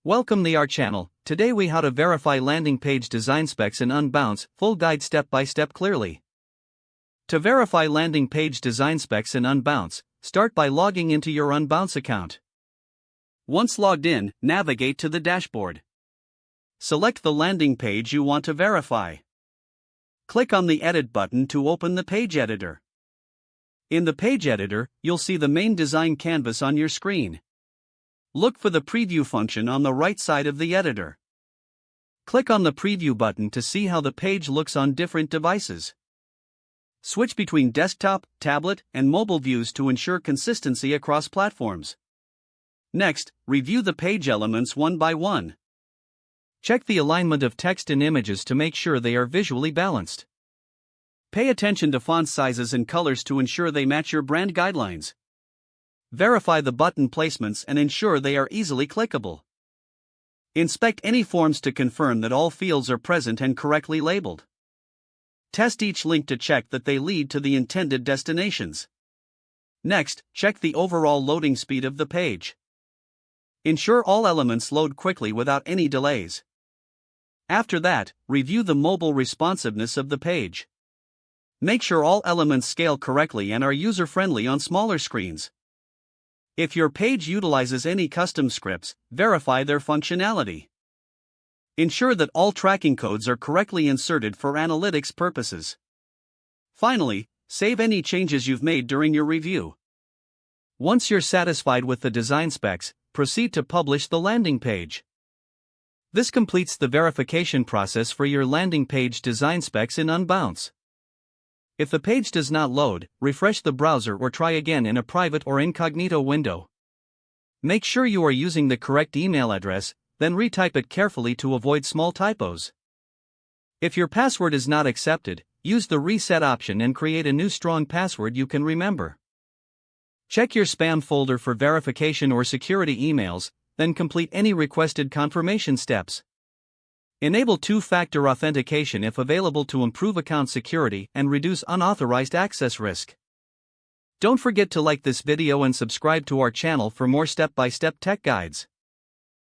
Welcome to our channel. Today we how to verify landing page design specs in Unbounce, full guide step by step clearly. To verify landing page design specs in Unbounce, start by logging into your Unbounce account. Once logged in, navigate to the dashboard. Select the landing page you want to verify. Click on the Edit button to open the page editor. In the page editor, you'll see the main design canvas on your screen. Look for the preview function on the right side of the editor. Click on the preview button to see how the page looks on different devices. Switch between desktop, tablet, and mobile views to ensure consistency across platforms. Next, review the page elements one by one. Check the alignment of text and images to make sure they are visually balanced. Pay attention to font sizes and colors to ensure they match your brand guidelines. Verify the button placements and ensure they are easily clickable. Inspect any forms to confirm that all fields are present and correctly labeled. Test each link to check that they lead to the intended destinations. Next, check the overall loading speed of the page. Ensure all elements load quickly without any delays. After that, review the mobile responsiveness of the page. Make sure all elements scale correctly and are user-friendly on smaller screens. If your page utilizes any custom scripts, verify their functionality. Ensure that all tracking codes are correctly inserted for analytics purposes. Finally, save any changes you've made during your review. Once you're satisfied with the design specs, proceed to publish the landing page. This completes the verification process for your landing page design specs in Unbounce. If the page does not load, refresh the browser or try again in a private or incognito window. Make sure you are using the correct email address, then retype it carefully to avoid small typos. If your password is not accepted, use the reset option and create a new strong password you can remember. Check your spam folder for verification or security emails, then complete any requested confirmation steps. Enable two-factor authentication if available to improve account security and reduce unauthorized access risk. Don't forget to like this video and subscribe to our channel for more step-by-step tech guides.